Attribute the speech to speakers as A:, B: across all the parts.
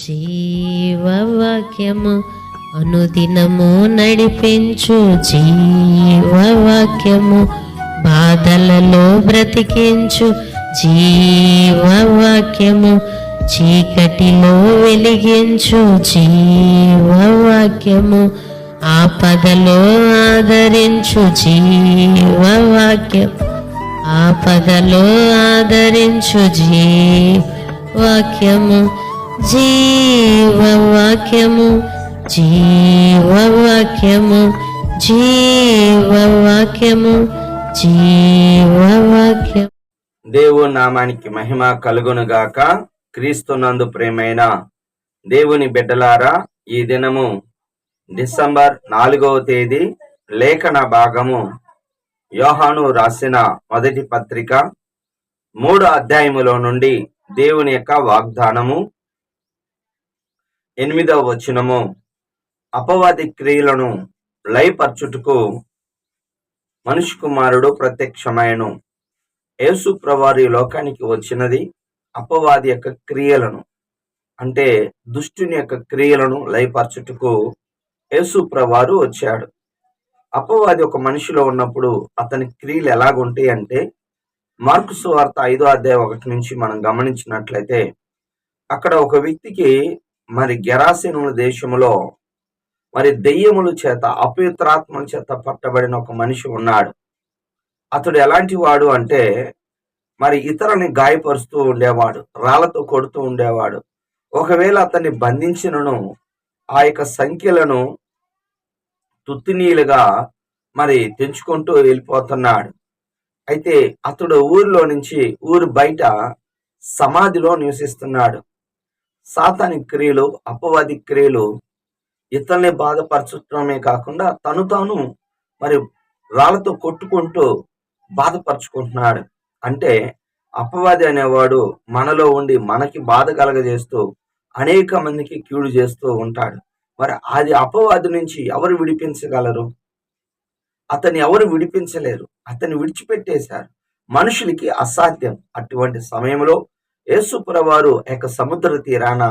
A: జీవవాక్యము అనుదినము నడిపించు జీవవాక్యము, బాధలలో బ్రతికించు జీవవాక్యము, చీకటిలో వెలిగించు జీవవాక్యము, ఆపదలో ఆదరించు జీవవాక్యం, ఆపదలో ఆదరించు జీవవాక్యము, జీవవాక్యము, జీవవాక్యము, జీవవాక్యము, జీవవాక్యం.
B: దేవుని నామానికి మహిమ కలుగునుగాక. క్రీస్తునందు ప్రేమైన దేవుని బిడ్డలారా, ఈ దినము డిసెంబర్ 4వ తేదీ లేఖన భాగము యోహాను రాసిన మొదటి పత్రిక 3వ అధ్యాయములో నుండి దేవుని యొక్క వాగ్దానము 8వ వచనము, అపవాది క్రియలను లయపరచుటకు మనుష్య కుమారుడు ప్రత్యక్షమైనను. యేసు ప్రభువారు ఈ లోకానికి వచ్చినది అపవాది యొక్క క్రియలను, అంటే దుష్టుని యొక్క క్రియలను లయపరచుటకు యేసు ప్రభువారు వచ్చాడు. అపవాది ఒక మనిషిలో ఉన్నప్పుడు అతని క్రియలు ఎలాగుంటాయి అంటే, మార్కు సువార్త 5వ అధ్యాయం 1 నుంచి మనం గమనించినట్లయితే, అక్కడ ఒక వ్యక్తికి మరి గెరాసీనుల దేశంలో మరి దెయ్యముల చేత, అపవిత్రాత్మల చేత పట్టబడిన ఒక మనిషి ఉన్నాడు. అతడు ఎలాంటి వాడు అంటే, మరి ఇతరులని గాయపరుస్తూ ఉండేవాడు, రాళ్లతో కొడుతూ ఉండేవాడు. ఒకవేళ అతన్ని బంధించినను ఆ యొక్క సంఖ్యలను తుత్తినీలుగా మరి తెంచుకుంటూ వెళ్ళిపోతున్నాడు. అయితే అతడు ఊరిలో నుంచి ఊరు బయట సమాధిలో నివసిస్తున్నాడు. సాతాని క్రియలు, అపవాది క్రియలు ఇతరుల్ని బాధపరచడమే కాకుండా తను తాను మరి రాళ్లతో కొట్టుకుంటూ బాధపరుచుకుంటున్నాడు. అంటే అపవాది అనేవాడు మనలో ఉండి మనకి బాధ కలగజేస్తూ అనేక మందికి కీడు చేస్తూ ఉంటాడు. మరి అది అపవాది నుంచి ఎవరు విడిపించగలరు? అతన్ని ఎవరు విడిపించలేరు. అతన్ని విడిచిపెట్టేశారు. మనుషులకి అసాధ్యం. అటువంటి సమయంలో యేసు ప్రభువారు యొక్క సముద్ర తీరాన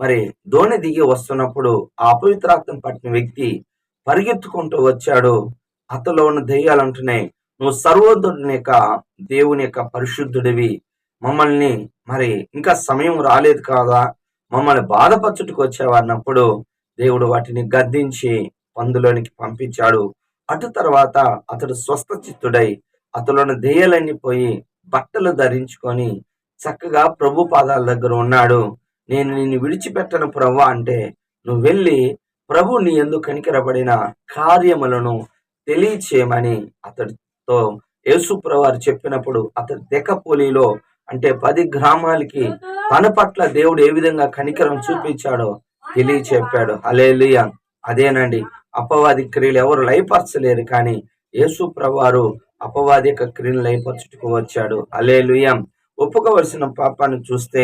B: మరి దోణి దిగి వస్తున్నప్పుడు ఆ అపవిత్రాత్మ పట్టిన వ్యక్తి పరిగెత్తుకుంటూ వచ్చాడు. అతలో ఉన్న దెయ్యాలు అంటున్నాయి, నువ్వు సర్వోన్నతుని యొక్క దేవుని యొక్క పరిశుద్ధుడివి, మమ్మల్ని మరి ఇంకా సమయం రాలేదు కాదా, మమ్మల్ని బాధపరచుటకు వచ్చావు అన్నప్పుడు దేవుడు వాటిని గద్దించి పందులోనికి పంపించాడు. అటు తర్వాత అతడు స్వస్థ చిత్తుడై అతలోని దెయ్యాలన్నీ పోయి బట్టలు ధరించుకొని చక్కగా ప్రభు పాదాల దగ్గర ఉన్నాడు. నేను నిన్ను విడిచిపెట్టను ప్రభు అంటే, నువ్వు వెళ్ళి ప్రభు నీ యందు కనికరపడిన కార్యములను తెలియచేయమని అతడితో యేసు ప్రభువారు చెప్పినప్పుడు, అతడు దెకపొలిలో అంటే 10 గ్రామాలకి తన పట్ల దేవుడు ఏ విధంగా కనికరం చూపించాడో తెలియచెప్పాడు. హల్లెలూయా. అదేనండి, అపవాది క్రియలు ఎవరు లయపరచలేరు, కానీ యేసు ప్రభువారు అపవాది యొక్క క్రియలు లయపరచుటకు వచ్చాడు. హల్లెలూయా. ఒప్పుకోవలసిన పాపాన్ని చూస్తే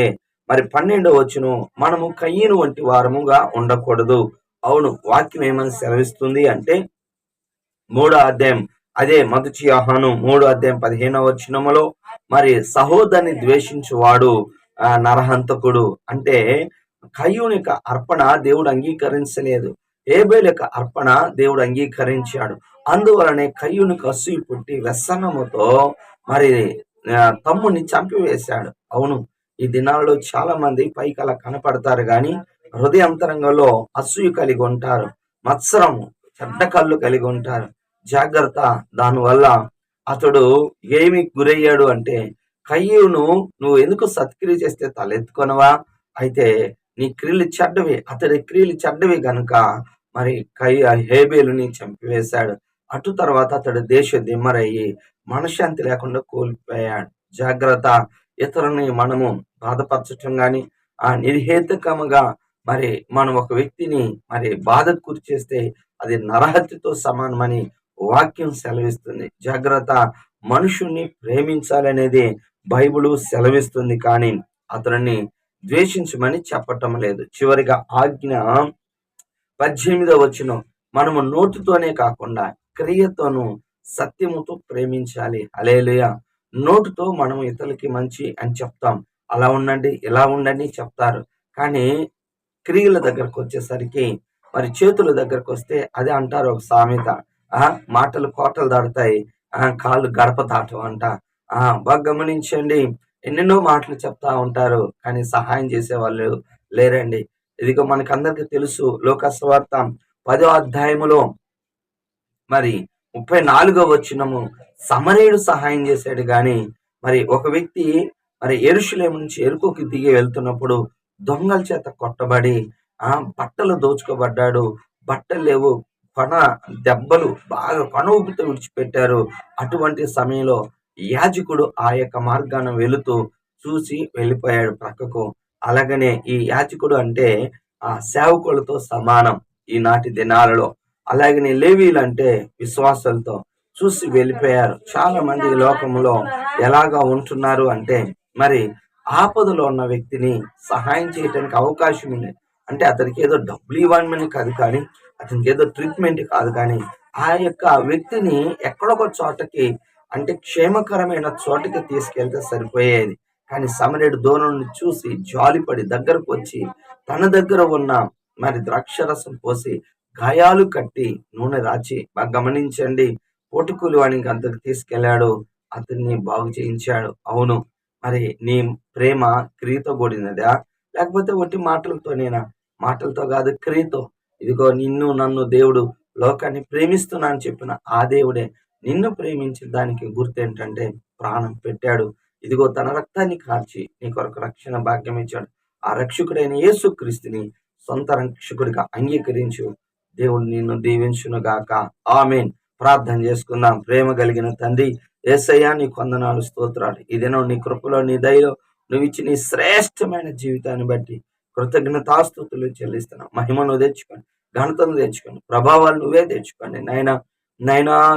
B: మరి 12వ వచనం, మనము కయ్యను వంటి వారముగా ఉండకూడదు. అవును, వాక్యం ఏమని సెలవిస్తుంది అంటే, 3వ అధ్యాయం అదే మొదటి యోహాను 3వ అధ్యాయం 15వ వచనములో, మరి సహోదరుని ద్వేషించువాడు నరహంతకుడు. అంటే కయ్యూని యొక్క అర్పణ దేవుడు అంగీకరించలేదు, హేబేలు యొక్క అర్పణ దేవుడు అంగీకరించాడు. అందువలనే కయ్యూనికి అసూయ పుట్టి వ్యసనముతో మరి తమ్ముని చంపివేశాడు. అవును, ఈ దినాల్లో చాలా మంది పైకి అలా కనపడతారు, కానీ హృదయాంతరంగంలో అసూయ కలిగి ఉంటారు, మత్సరము, చెడ్డ కళ్ళు కలిగి ఉంటారు. జాగ్రత్త. దానివల్ల అతడు ఏమి గురయ్యాడు అంటే, కయ్యూను నువ్వు ఎందుకు సత్క్రియ చేస్తే తలెత్తుకొనవా, అయితే నీ క్రియలు చెడ్డవి, అతడి క్రియలు చెడ్డవి గనుక మరి హేబేలుని చంపివేశాడు. అటు తర్వాత అతడు దేశ దిమ్మరయ్యి మనశ్శాంతి లేకుండా కోల్పోయాడు. జాగ్రత్త. ఇతరులని మనము బాధపరచటం గాని నిర్హేతుకముగా మరి మనం ఒక వ్యక్తిని మరి బాధకు గురి చేస్తే అది నరహత్యతో సమానమని వాక్యం సెలవిస్తుంది. జాగ్రత్త. మనుషుణ్ణి ప్రేమించాలనేది బైబిలు సెలవిస్తుంది, కానీ అతనిని ద్వేషించమని చెప్పటం లేదు. చివరిగా ఆజ్ఞ 18వ వచనం, మనము నోటితోనే కాకుండా క్రియతోనూ సత్యముతో ప్రేమించాలి. హల్లెలూయా. నోటితో మనం ఇతరులకి మంచి అని చెప్తాం, అలా ఉండండి ఇలా ఉండండి చెప్తారు, కానీ క్రియల దగ్గరకు వచ్చేసరికి మరి చేతుల దగ్గరకు వస్తే అదే అంటారు ఒక సామెత, మాటలు కోటలు దాటుతాయి, కాళ్ళు గడప దాటం అంట. బాగా గమనించండి, ఎన్నెన్నో మాటలు చెప్తా ఉంటారు కానీ సహాయం చేసే వాళ్ళు లేరండి. ఇదిగో మనకందరికి తెలుసు, లోకస్వార్త 10వ అధ్యాయములో మరి 34వ వచనము, సమరయుడు సహాయం చేశాడు గాని మరి ఒక వ్యక్తి మరి యెరూషలేము నుంచి యెరికోకి దిగి వెళ్తున్నప్పుడు దొంగల చేత కొట్టబడి బట్టలు దోచుకోబడ్డాడు. బట్టలు లేవు, కొన దెబ్బలు బాగా కొన ఊపితో విడిచిపెట్టారు. అటువంటి సమయంలో యాజకుడు ఆ యొక్క మార్గాన వెళుతూ చూసి వెళ్ళిపోయాడు ప్రక్కకు. అలాగనే ఈ యాజకుడు అంటే సేవకులతో సమానం ఈనాటి దినాలలో. అలాగనే లేవీలు అంటే విశ్వాసాలతో చూసి వెళ్ళిపోయారు. చాలా మంది ఈ లోకంలో ఎలాగా ఉంటున్నారు అంటే మరి ఆపదలో ఉన్న వ్యక్తిని సహాయం చేయడానికి అవకాశం ఉంది అంటే అతనికి ఏదో డబ్బులు ఇవ్వమని కాదు, కానీ అతనికి ఏదో ట్రీట్మెంట్ కాదు, కానీ ఆ యొక్క వ్యక్తిని ఎక్కడొక చోటకి అంటే క్షేమకరమైన చోటకి తీసుకెళ్తే సరిపోయేది. కానీ సమరయుడు దూరం నుండి చూసి జాలిపడి దగ్గరకు వచ్చి తన దగ్గర ఉన్న మరి ద్రాక్షరసం పోసి గాయాలు కట్టి నూనె రాచి, బాగా గమనించండి, పోటుకూలి వానికి అంతకు తీసుకెళ్లాడు, అతన్ని బాగు చేయించాడు. అవును, మరి నీ ప్రేమ క్రియతో కూడినదా లేకపోతే ఒట్టి మాటలతోనేనా? మాటలతో కాదు, క్రియతో. ఇదిగో నిన్ను నన్ను దేవుడు లోకాన్ని ప్రేమిస్తున్నా అని చెప్పిన ఆ దేవుడే నిన్ను ప్రేమించిన దానికి గుర్తు ఏంటంటే ప్రాణం పెట్టాడు. ఇదిగో తన రక్తాన్ని కార్చి నీ కొరకు రక్షణ భాగ్యం ఇచ్చాడు. ఆ రక్షకుడైన యేసుక్రీస్తుని సొంత రక్షకుడిగా అంగీకరించు. దేవుడు నిన్ను దీవించును గాక. ఆమేన్. ప్రార్థన చేసుకుందాం. ప్రేమ కలిగిన తండ్రి యేసయ్యా, నీ వందనాలు, స్తోత్రాలు. ఈ దినం నీ కృపలో నీ దయలో నువ్వు ఇచ్చి నీ శ్రేష్టమైన జీవితాన్ని బట్టి కృతజ్ఞతాస్తుతులు చెల్లిస్తున్నాం. మహిమను తెచ్చుకోండి, ఘనతను తెచ్చుకోండి, ప్రభావాలు నువ్వే తెచ్చుకోండి నాయనా.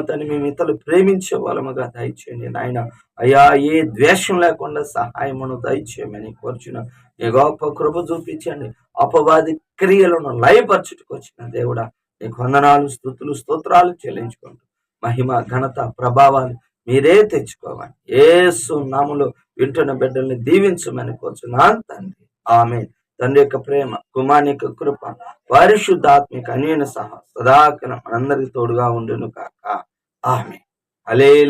B: తను మేము ఇతరులు ప్రేమించే వాళ్ళముగా దయచేయండి నాయన. అయ్యా, ఏ ద్వేషం లేకుండా సహాయమును దయచేయమని కోరుచున్నాం. నీ గొప్ప కృప చూపించండి. అపవాది క్రియలను లయపరచుటకు వచ్చిన దేవుడా, నీకు వందనాలు, స్తుతులు, స్తోత్రాలు చెల్లించుకోండి. మహిమ, ఘనత, ప్రభావాలు మీరే తెచ్చుకోవాలి. యేసు నామములో వింటున్న బిడ్డల్ని దీవించమని కోరుచున్నాను తండ్రి. ఆమేన్. తండ్రి యొక్క ప్రేమ, కుమారుని యొక్క కృప, పరిశుద్ధాత్మిక అన్యోన్య సహా సదాకాలం మనందరికీ తోడుగా ఉండును కాక. ఆమేన్. హల్లెలూయా.